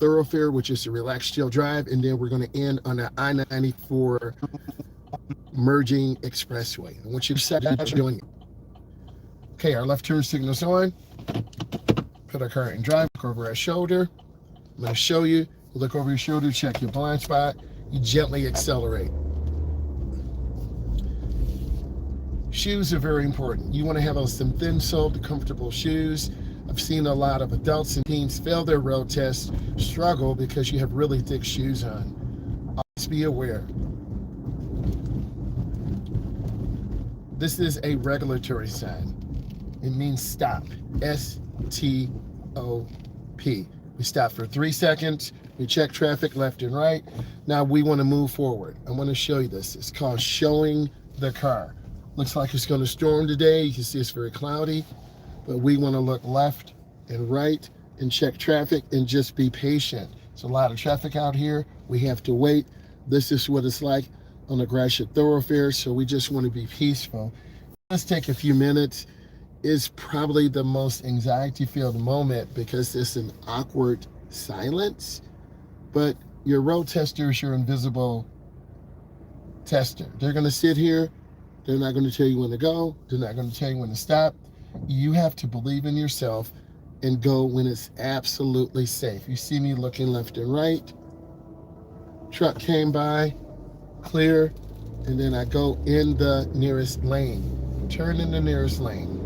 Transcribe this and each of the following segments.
thoroughfare, which is the relax, chill drive, and then we're going to end on the I-94 merging expressway. I want you to set that doing it. Okay, our left turn signal's on. Put our car in drive, look over our shoulder. I'm going to show you. Look over your shoulder, check your blind spot. You gently accelerate. Shoes are very important. You want to have some thin-soled, comfortable shoes. I've seen a lot of adults and teens fail their road test, struggle because you have really thick shoes on. Always be aware. This is a regulatory sign. It means stop. S-T-O-P. We stop for 3 seconds. We check traffic left and right. Now we want to move forward. I want to show you this. It's called showing the car. Looks like it's going to storm today. You can see it's very cloudy. But we want to look left and right and check traffic and just be patient. There's a lot of traffic out here. We have to wait. This is what it's like on the Gratiot thoroughfare. So we just want to be peaceful. Let's take a few minutes. It's probably the most anxiety-filled moment because it's an awkward silence. But your road tester is your invisible tester. They're going to sit here. They're not going to tell you when to go. They're not going to tell you when to stop. You have to believe in yourself and go when it's absolutely safe. You see me looking left and right. Truck came by, clear, and then I go in the nearest lane. Turn in the nearest lane.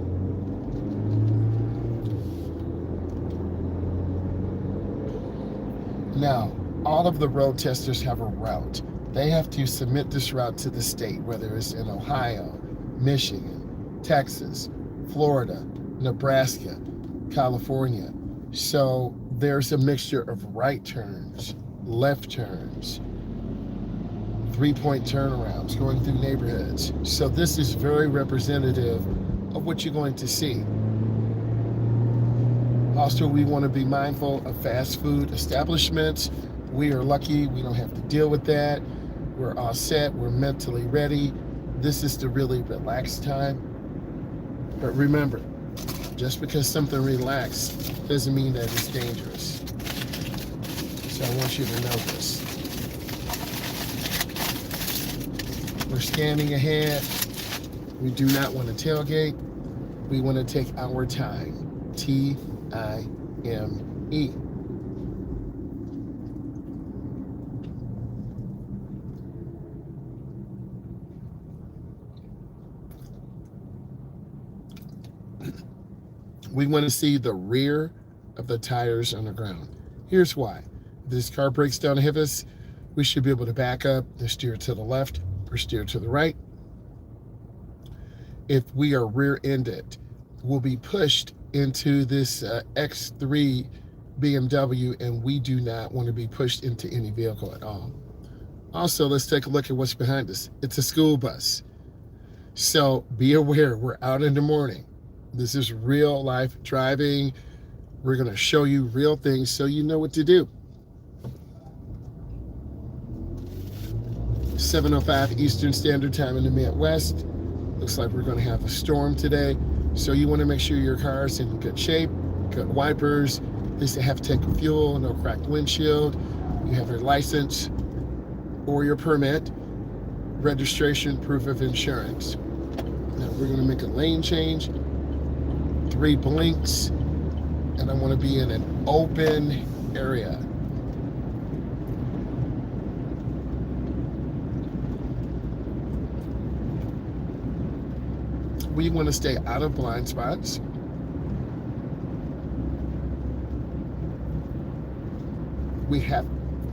Now, all of the road testers have a route. They have to submit this route to the state, whether it's in Ohio, Michigan, Texas, Florida, Nebraska, California. So there's a mixture of right turns, left turns, 3-point turnarounds, going through neighborhoods. So this is very representative of what you're going to see. Also, we want to be mindful of fast food establishments. We are lucky we don't have to deal with that. We're all set. We're mentally ready. This is the really relaxed time. But remember, just because something relaxed doesn't mean that it's dangerous. So I want you to know this. We're scanning ahead. We do not want to tailgate. We want to take our time. T-I-M-E. We want to see the rear of the tires on the ground. Here's why. If this car breaks down ahead of us, we should be able to back up and steer to the left or steer to the right. If we are rear-ended, we'll be pushed into this X3 BMW, and we do not want to be pushed into any vehicle at all. Also, let's take a look at what's behind us. It's a school bus. So be aware, we're out in the morning. This is real life driving. We're going to show you real things so you know what to do. 7:05 Eastern Standard Time in the Midwest. Looks like we're going to have a storm today. So you want to make sure your car is in good shape, good wipers. They have tank of fuel, no cracked windshield. You have your license or your permit, registration, proof of insurance. Now we're going to make a lane change. 3 blinks, and I want to be in an open area. We want to stay out of blind spots. We have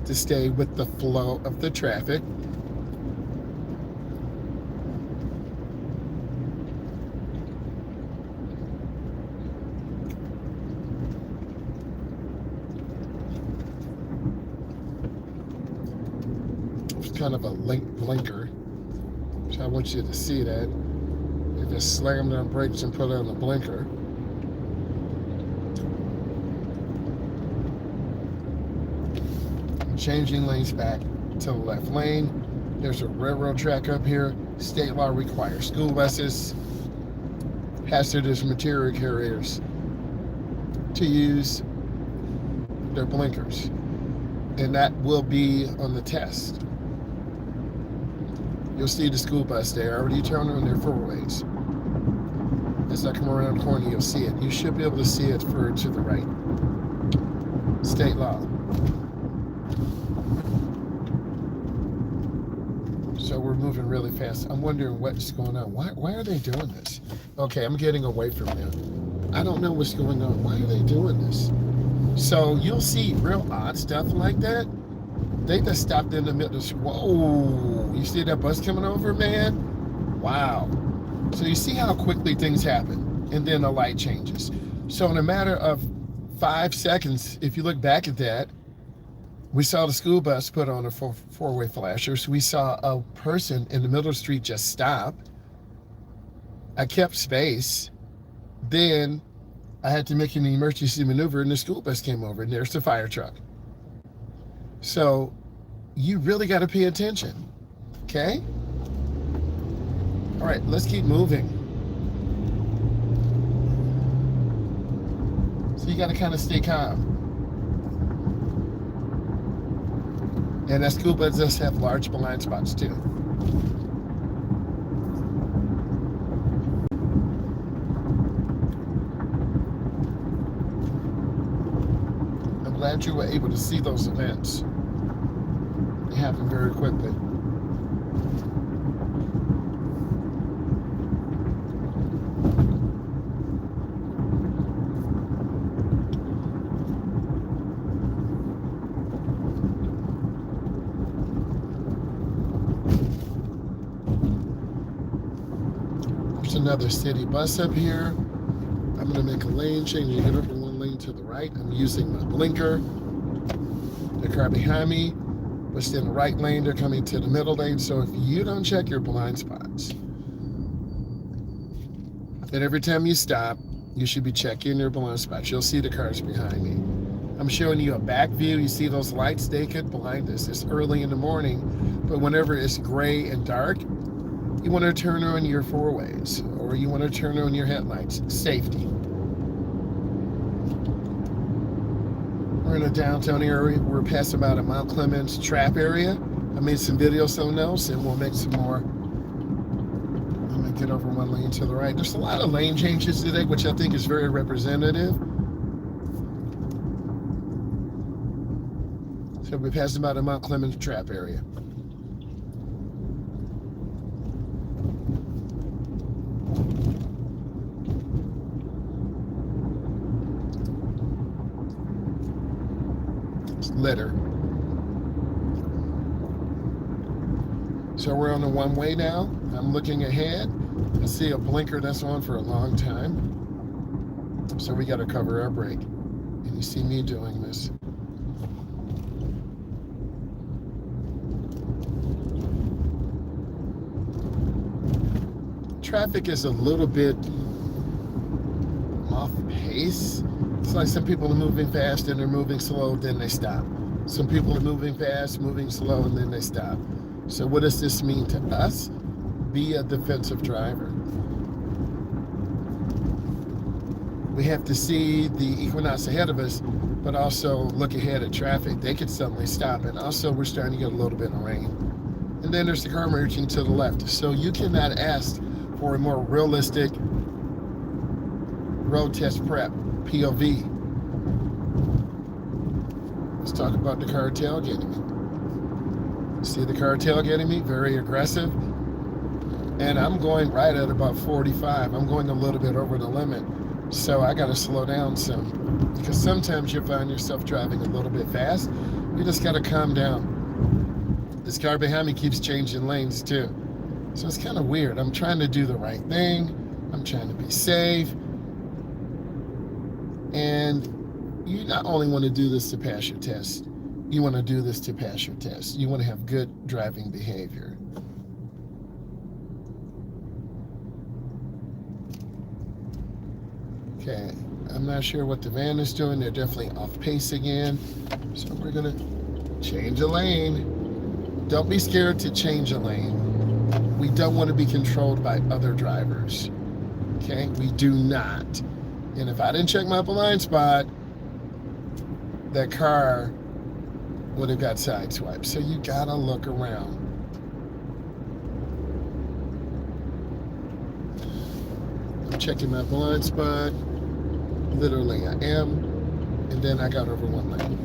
to stay with the flow of the traffic. Kind of a blinker, so I want you to see that. You just slam down brakes and put on the blinker. I'm changing lanes back to the left lane. There's a railroad track up here. State law requires school buses, hazardous material carriers to use their blinkers. and that will be on the test. You'll see the school bus there already turning on their four ways. As I come around the corner, you'll see it. You should be able to see it further to the right. State law. So we're moving really fast. I'm wondering what's going on. Why are they doing this? Okay, I'm getting away from them. I don't know what's going on. Why are they doing this? So you'll see real odd stuff like that. They just stopped in the middle. Whoa, you see that bus coming over, man? Wow. So you see how quickly things happen, and then the light changes. So in a matter of 5 seconds, if you look back at that, we saw the school bus put on a four-way flashers. We saw a person in the middle of the street just stop. I kept space. Then I had to make an emergency maneuver, and the school bus came over, and there's the fire truck. So you really got to pay attention, okay? All right, let's keep moving. So you got to kind of stay calm. And that school bus does have large blind spots too. I'm glad you were able to see those events. They happen very quickly. Another city bus up here. I'm going to make a lane change. You get over one lane to the right. I'm using my blinker. The car behind me was in the right lane. They're coming to the middle lane. So if you don't check your blind spots, then every time you stop, you should be checking your blind spots. You'll see the cars behind me. I'm showing you a back view. You see those lights? They could blind us. It's early in the morning, but whenever it's gray and dark, you want to turn on your four ways, or you want to turn on your headlights. Safety. We're in a downtown area. We're passing about a Mount Clemens trap area. I made some videos on those, and we'll make some more. I'm going to get over one lane to the right. There's a lot of lane changes today, which I think is very representative. So we're passing about a Mount Clemens trap area. Litter. So we're on the one way now. I'm looking ahead. I see a blinker that's on for a long time. So we got to cover our brake. And you see me doing this. Traffic is a little bit off pace. It's like some people are moving fast and they're moving slow, then they stop. Some people are moving fast, moving slow, and then they stop. So what does this mean to us? Be a defensive driver. We have to see the equinox ahead of us, but also look ahead at traffic. They could suddenly stop, and also we're starting to get a little bit of rain. And then there's the car merging to the left. So you cannot ask for a more realistic road test prep. POV. Let's talk about the car tailgating me. See the car tailgating me? Very aggressive. And I'm going right at about 45. I'm going a little bit over the limit. So I got to slow down some. Because sometimes you find yourself driving a little bit fast. You just got to calm down. This car behind me keeps changing lanes too. So it's kind of weird. I'm trying to do the right thing. I'm trying to be safe. And you not only want to do this to pass your test, you want to do this to pass your test. You want to have good driving behavior. Okay, I'm not sure what the van is doing. They're definitely off pace again. So we're going to change a lane. Don't be scared to change a lane. We don't want to be controlled by other drivers. Okay, we do not. And if I didn't check my blind spot, that car when they've got side swipes. So you gotta look around. I'm checking my blind spot. Literally, I am. And then I got over one lane.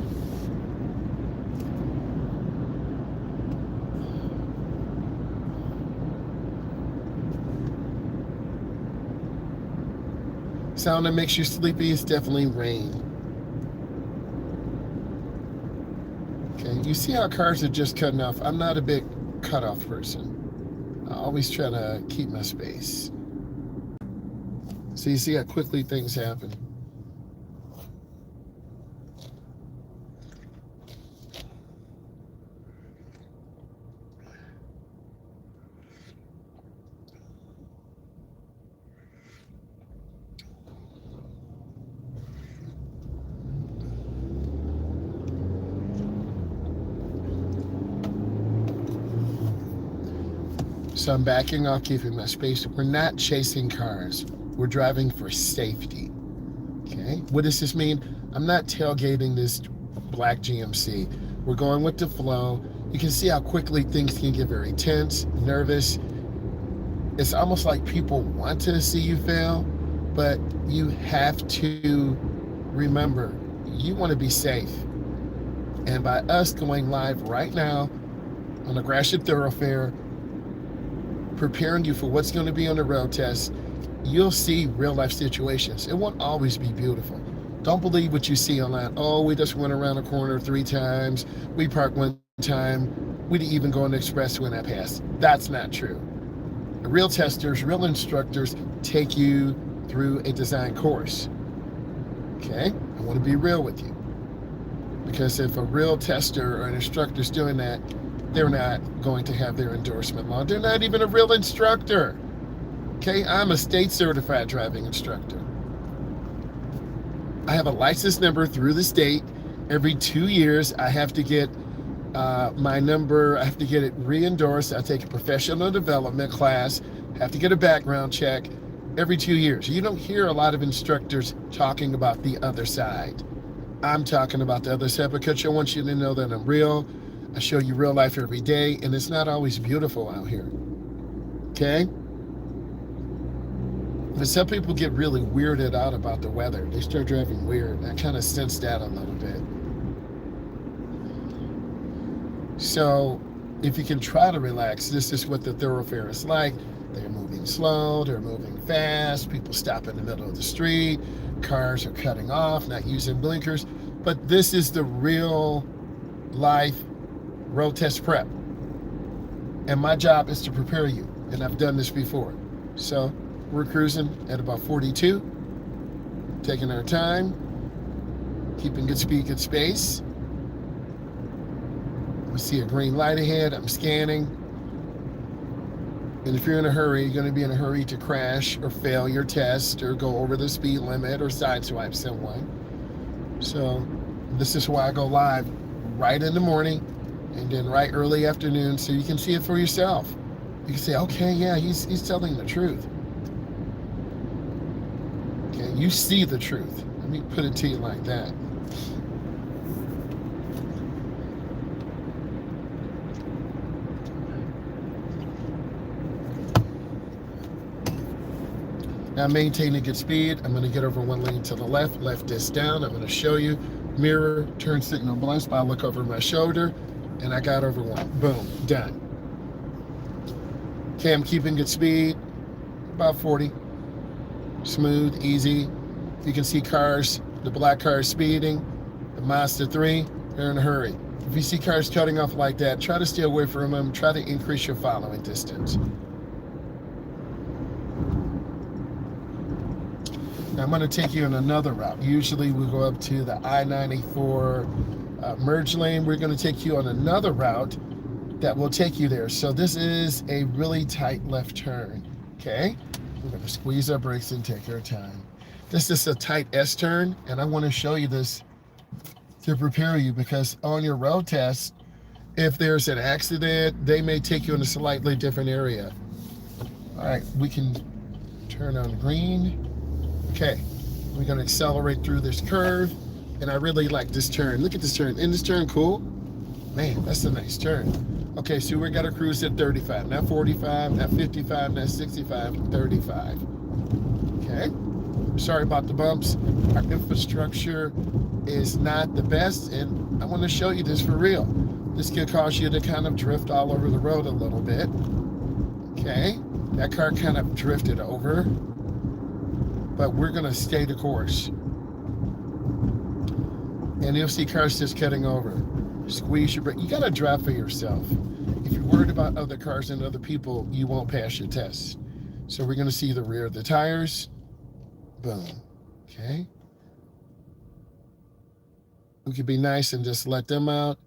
Sound that makes you sleepy is definitely rain. Okay, you see how cars are just cutting off. I'm not a big cutoff person. I always try to keep my space. So you see how quickly things happen. So I'm backing off, keeping my space. We're not chasing cars. We're driving for safety. Okay, what does this mean? I'm not tailgating this black GMC. We're going with the flow. You can see how quickly things can get very tense, nervous. It's almost like people want to see you fail, but you have to remember, you want to be safe. And by us going live right now on the Gratiot Thoroughfare, preparing you for what's going to be on the road test, you'll see real life situations. It won't always be beautiful. Don't believe what you see online. Oh, we just went around a corner 3 times. We parked 1 time. We didn't even go on the expressway when I passed. That's not true. Real testers, real instructors take you through a design course. Okay? I want to be real with you. Because if a real tester or an instructor is doing that, they're not going to have their endorsement law. They're not even a real instructor. Okay, I'm a state certified driving instructor. I have a license number through the state. Every 2 years, I have to get my number, I have to get it re-endorsed. I take a professional development class, have to get a background check every 2 years. You don't hear a lot of instructors talking about the other side. I'm talking about the other side because I want you to know that I'm real. I show you real life every day, and it's not always beautiful out here. Okay? But some people get really weirded out about the weather. They start driving weird. I kind of sense that a little bit. So if you can try to relax, this is what the thoroughfare is like. They're moving slow, they're moving fast, people stop in the middle of the street, cars are cutting off, not using blinkers. But this is the real life road test prep. And my job is to prepare you. And I've done this before. So we're cruising at about 42, taking our time, keeping good speed, good space. We see a green light ahead, I'm scanning. And if you're in a hurry, you're gonna be in a hurry to crash or fail your test or go over the speed limit or sideswipe someone. So this is why I go live right in the morning and then right early afternoon so you can see it for yourself. You can say, okay, yeah, he's telling the truth. Okay, you see the truth. Let me put it to you like that. Now maintaining good speed. I'm going to get over 1 lane to the left, left disc down. I'm going to show you. Mirror, turn signal blind spot, look over my shoulder, and I got over 1. Boom, done. Okay, I'm keeping good speed, about 40. Smooth, easy. You can see cars, the black cars speeding, the Mazda 3, they're in a hurry. If you see cars cutting off like that, try to stay away from them, try to increase your following distance. Now I'm going to take you on another route. Usually we go up to the I-94 merge lane. We're going to take you on another route that will take you there. So this is a really tight left turn, okay? We're going to squeeze our brakes and take our time. This is a tight S turn, and I want to show you this to prepare you because on your road test, if there's an accident, they may take you in a slightly different area. All right, we can turn on green. Okay, we're going to accelerate through this curve, and I really like this turn. Look at this turn. Isn't this turn cool? Man, that's a nice turn. Okay, so we got to cruise at 35, not 45, not 55, not 65, 35. Okay, sorry about the bumps. Our infrastructure is not the best, and I want to show you this for real. This could cause you to kind of drift all over the road a little bit. Okay, that car kind of drifted over, but we're going to stay the course. And you'll see cars just cutting over. Squeeze your brake. You got to drive for yourself. If you're worried about other cars and other people, you won't pass your test. So we're going to see the rear of the tires. Boom. Okay. We could be nice and just let them out.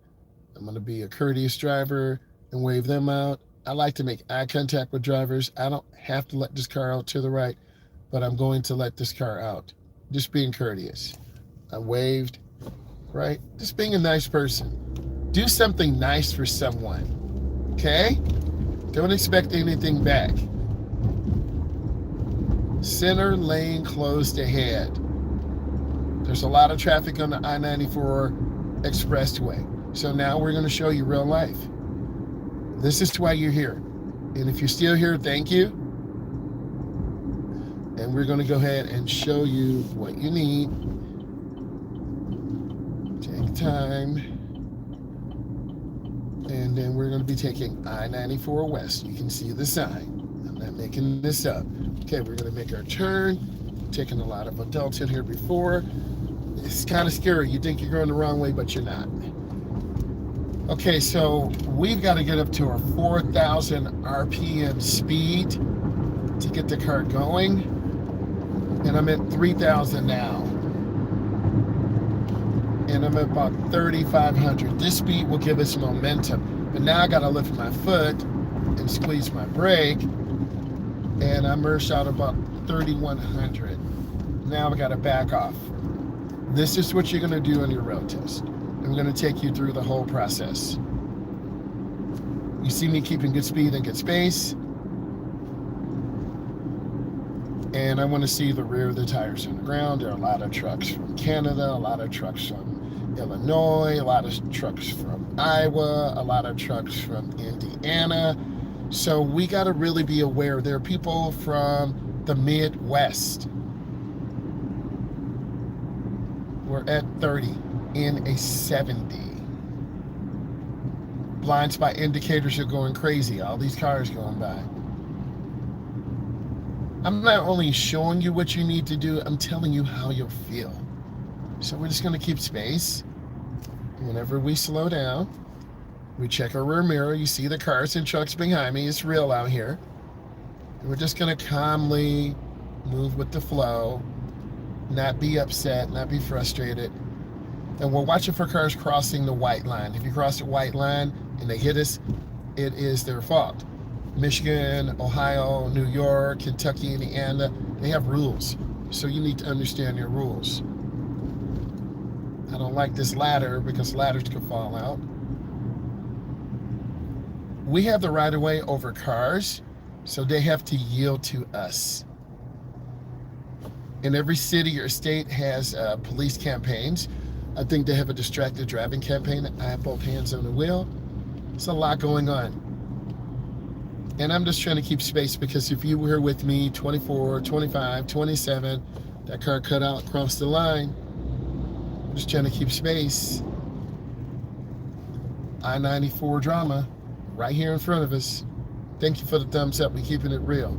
I'm going to be a courteous driver and wave them out. I like to make eye contact with drivers. I don't have to let this car out to the right, but I'm going to let this car out. Just being courteous. I waved, right? Just being a nice person. Do something nice for someone, okay? Don't expect anything back. Center lane closed ahead. There's a lot of traffic on the I-94 expressway. So now we're going to show you real life. This is why you're here. And if you're still here, thank you. And we're going to go ahead and show you what you need. Take time. And then we're going to be taking I-94 West. You can see the sign. I'm not making this up. Okay, we're going to make our turn. Taking a lot of adults in here before. It's kind of scary. You think you're going the wrong way, but you're not. Okay, so we've got to get up to our 4,000 RPM speed to get the car going. And I'm at 3,000 now. And I'm at about 3,500. This speed will give us momentum. But now I got to lift my foot and squeeze my brake. And I merged out about 3,100. Now I got to back off. This is what you're going to do on your road test. I'm going to take you through the whole process. You see me keeping good speed and good space. And I want to see the rear of the tires on the ground. There are a lot of trucks from Canada, a lot of trucks from Illinois, a lot of trucks from Iowa, a lot of trucks from Indiana. So we got to really be aware. There are people from the Midwest. We're at 30 in a 70. Blind spot indicators are going crazy. All these cars going by. I'm not only showing you what you need to do, I'm telling you how you'll feel. So we're just going to keep space. Whenever we slow down, we check our rear mirror. You see the cars and trucks behind me. It's real out here. And we're just going to calmly move with the flow, not be upset, not be frustrated. And we're watching for cars crossing the white line. If you cross the white line and they hit us, it is their fault. Michigan, Ohio, New York, Kentucky, Indiana, they have rules. So you need to understand your rules. I don't like this ladder because ladders could fall out. We have the right of way over cars, so they have to yield to us. And every city or state has police campaigns. I think they have a distracted driving campaign. I have both hands on the wheel. It's a lot going on. And I'm just trying to keep space because if you were with me, 24, 25, 27, that car cut out across the line. I'm just trying to keep space. I-94 drama right here in front of us. Thank you for the thumbs up. We're keeping it real.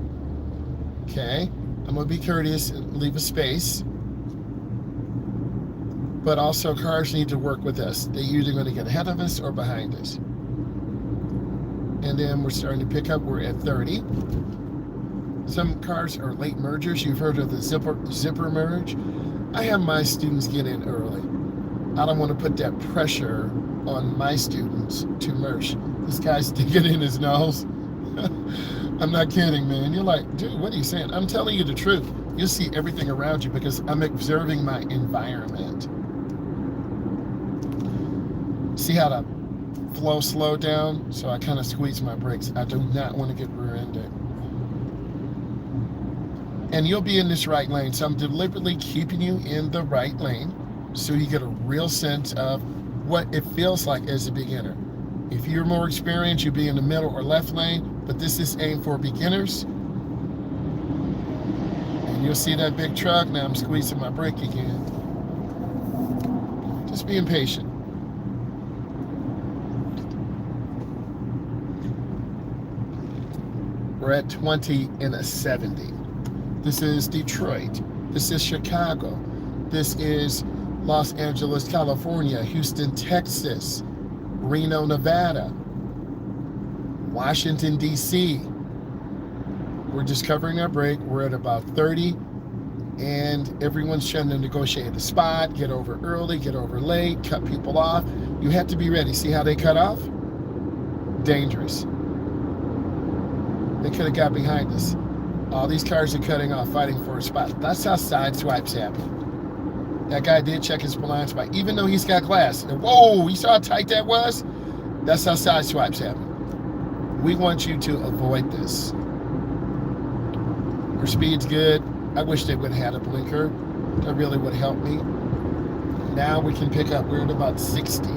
Okay, I'm going to be courteous and leave a space. But also cars need to work with us. They're either going to get ahead of us or behind us. And then we're starting to pick up. We're at 30. Some cars are late mergers. You've heard of the zipper merge. I have my students get in early. I don't want to put that pressure on my students to merge. This guy's sticking in his nose. I'm not kidding, man. You're like, dude, what are you saying? I'm telling you the truth. You'll see everything around you because I'm observing my environment. See how the flow slowed down? So I kind of squeeze my brakes. I do not want to get rear-ended. And you'll be in this right lane. So I'm deliberately keeping you in the right lane so you get a real sense of what it feels like as a beginner. If you're more experienced, you'd be in the middle or left lane, but this is aimed for beginners. And you'll see that big truck. Now I'm squeezing my brake again. Just being patient. We're at 20 in a 70. This is Detroit. This is Chicago. This is Los Angeles, California, Houston, Texas, Reno, Nevada, Washington, D.C. We're just covering our break. We're at about 30, and everyone's trying to negotiate a spot, get over early, get over late, cut people off. You have to be ready. See how they cut off? Dangerous. They could have got behind us. All these cars are cutting off, fighting for a spot. That's how side swipes happen. That guy did check his blind spot, even though he's got glass. And whoa, you saw how tight that was? That's how side swipes happen. We want you to avoid this. Our speed's good. I wish they would have had a blinker. That really would help me. Now we can pick up. We're at about 60.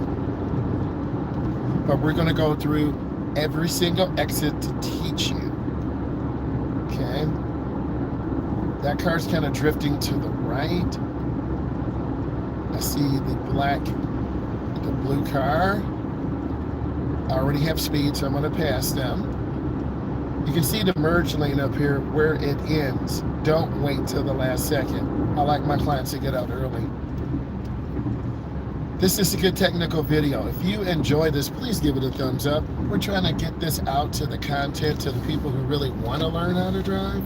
But we're going to go through every single exit to teach you. Okay, that car's kind of drifting to the right. I see the blue car. I already have speed, so I'm going to pass them. You can see the merge lane up here where it ends. Don't wait till the last second. I like my clients to get out early. This is a good technical video. If you enjoy this, please give it a thumbs up. We're trying to get this out to the content, to the people who really want to learn how to drive.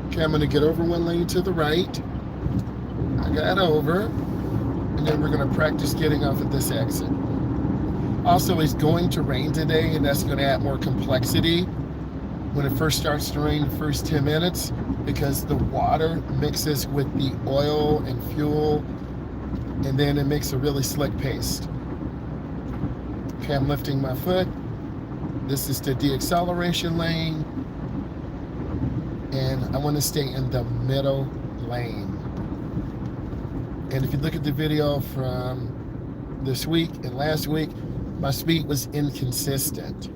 Okay, I'm going to get over one lane to the right. I got over. And then we're going to practice getting off at this exit. Also, it's going to rain today, and that's going to add more complexity when it first starts to rain, the first 10 minutes, because the water mixes with the oil and fuel, and then it makes a really slick paste. Okay, I'm lifting my foot. This is the deacceleration lane, and I want to stay in the middle lane. And if you look at the video from this week and last week, my speed was inconsistent.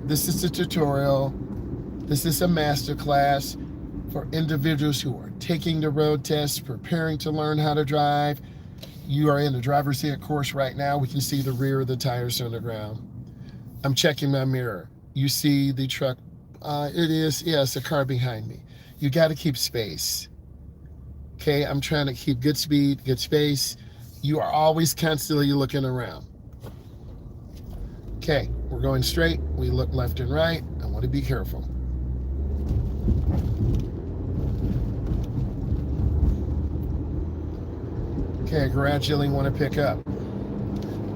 This is a tutorial. This is a masterclass for individuals who are taking the road test, preparing to learn how to drive. You are in the driver's ed course right now. We can see the rear of the tires on the ground. I'm checking my mirror. You see the truck. It's a car behind me. You got to keep space. Okay, I'm trying to keep good speed, good space. You are always constantly looking around. Okay, we're going straight. We look left and right. I want to be careful. Okay, I gradually want to pick up.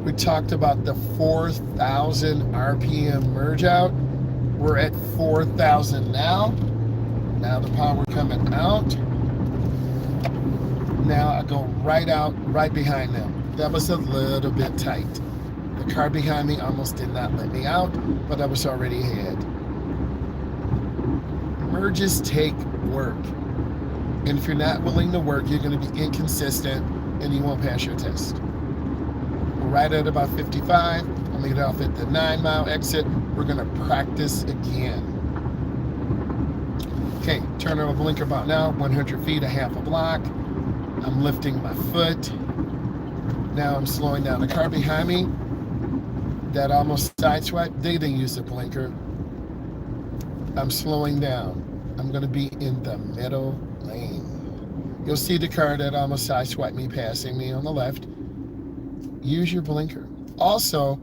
We talked about the 4,000 RPM merge out. We're at 4,000 now. Now the power coming out. Now I go right out, right behind them. That was a little bit tight. The car behind me almost did not let me out, but I was already ahead. Merges take work. And if you're not willing to work, you're going to be inconsistent and you won't pass your test. We're right at about 55. I'm going to get off at the 9-mile exit. We're going to practice again. Okay, turn on a blinker about now, 100 feet, a half a block. I'm lifting my foot. Now I'm slowing down. The car behind me, that almost sideswiped, they didn't use the blinker. I'm slowing down. I'm going to be in the middle lane. You'll see the car that almost sideswiped me passing me on the left. Use your blinker. Also,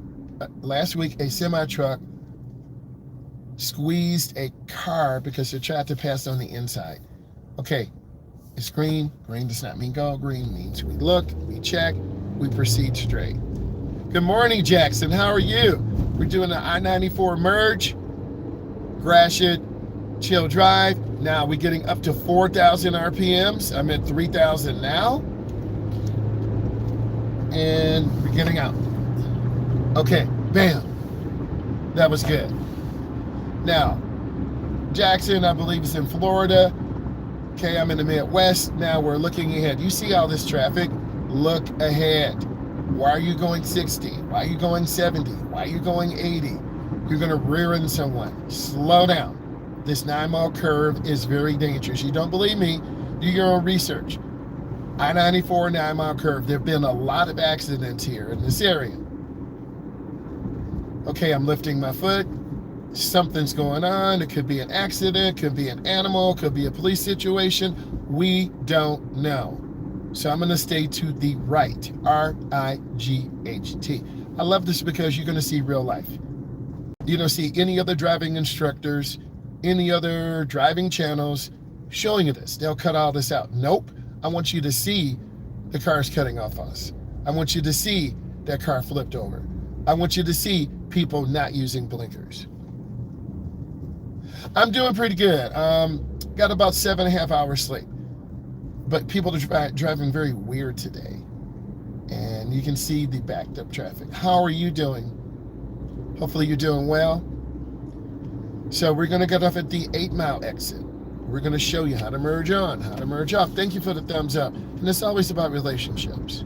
last week, a semi-truck squeezed a car because it tried to pass on the inside. Okay, it's green. Green does not mean go. Green means we look, we check, we proceed straight. Good morning, Jackson. How are you? We're doing the I-94 merge, Gratiot chill drive. Now we're getting up to 4,000 RPMs. I'm at 3,000 now. And we're getting out. Okay, bam. That was good. Now, Jackson, I believe, is in Florida. Okay, I'm in the Midwest. Now we're looking ahead. You see all this traffic? Look ahead. Why are you going 60? Why are you going 70? Why are you going 80? You're going to rear end someone. Slow down. This 9-mile curve is very dangerous. You don't believe me? Do your own research. I-94 9-mile curve. There have been a lot of accidents here in this area. Okay, I'm lifting my foot. Something's going on. It could be an accident, could be an animal, could be a police situation. We don't know. So I'm going to stay to the right, R-I-G-H-T. I love this because you're going to see real life. You don't see any other driving instructors, any other driving channels showing you this. They'll cut all this out. Nope. I want you to see the cars cutting off us. I want you to see that car flipped over. I want you to see people not using blinkers. I'm doing pretty good. Got about 7.5 hours sleep. But people are driving very weird today. And you can see the backed up traffic. How are you doing? Hopefully you're doing well. So we're going to get off at the 8-mile exit. We're going to show you how to merge on, how to merge off. Thank you for the thumbs up. And it's always about relationships.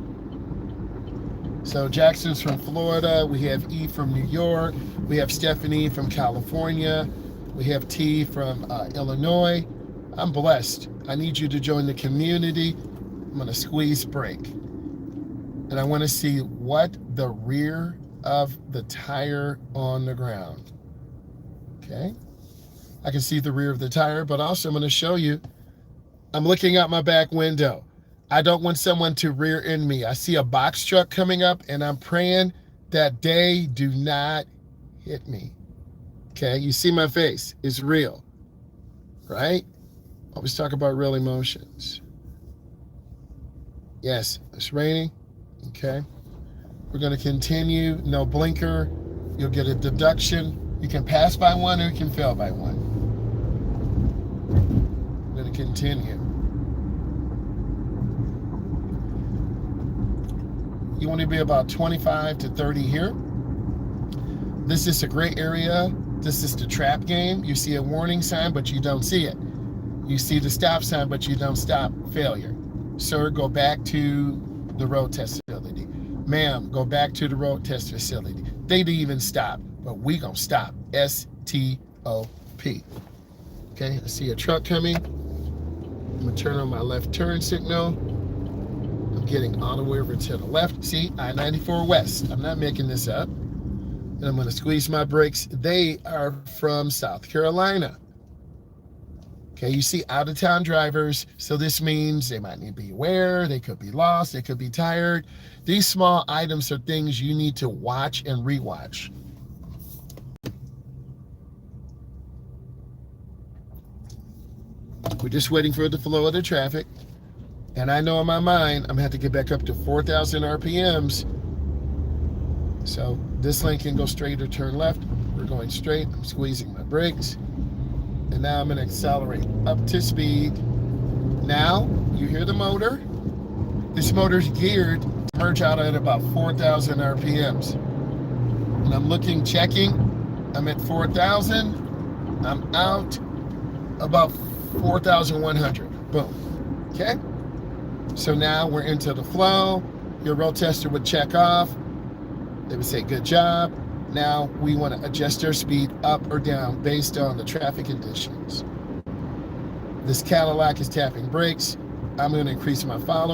So Jackson's from Florida. We have E from New York. We have Stephanie from California. We have T from Illinois. I'm blessed. I need you to join the community. I'm going to squeeze brake. And I want to see what the rear of the tire on the ground. Okay. I can see the rear of the tire, but also I'm going to show you, I'm looking out my back window. I don't want someone to rear end me. I see a box truck coming up and I'm praying that they do not hit me. Okay, you see my face. It's real, right? Always talk about real emotions. Yes, it's raining. Okay, we're going to continue. No blinker. You'll get a deduction. You can pass by one or you can fail by one. I'm going to continue. You want to be about 25 to 30 here. This is a great area. This is the trap game. You see a warning sign, but you don't see it. You see the stop sign, but you don't stop. Failure. Sir, go back to the road test facility. Ma'am, go back to the road test facility. They didn't even stop, but we gonna stop. S-T-O-P. Okay, I see a truck coming. I'm gonna turn on my left turn signal. I'm getting all the way over to the left. See, I-94 West. I'm not making this up. And I'm gonna squeeze my brakes. They are from South Carolina. Okay, you see out-of-town drivers, so this means they might need to be aware, they could be lost, they could be tired. These small items are things you need to watch and rewatch. We're just waiting for the flow of the traffic. And I know in my mind, I'm gonna have to get back up to 4,000 RPMs. So this lane can go straight or turn left. We're going straight, I'm squeezing my brakes. And now I'm going to accelerate up to speed. Now, you hear the motor. This motor's geared to merge out at about 4,000 RPMs. And I'm looking, checking. I'm at 4,000. I'm out about 4,100. Boom. Okay? So now we're into the flow. Your road tester would check off. They would say, good job. Now we want to adjust our speed up or down based on the traffic conditions. This Cadillac is tapping brakes. I'm going to increase my following.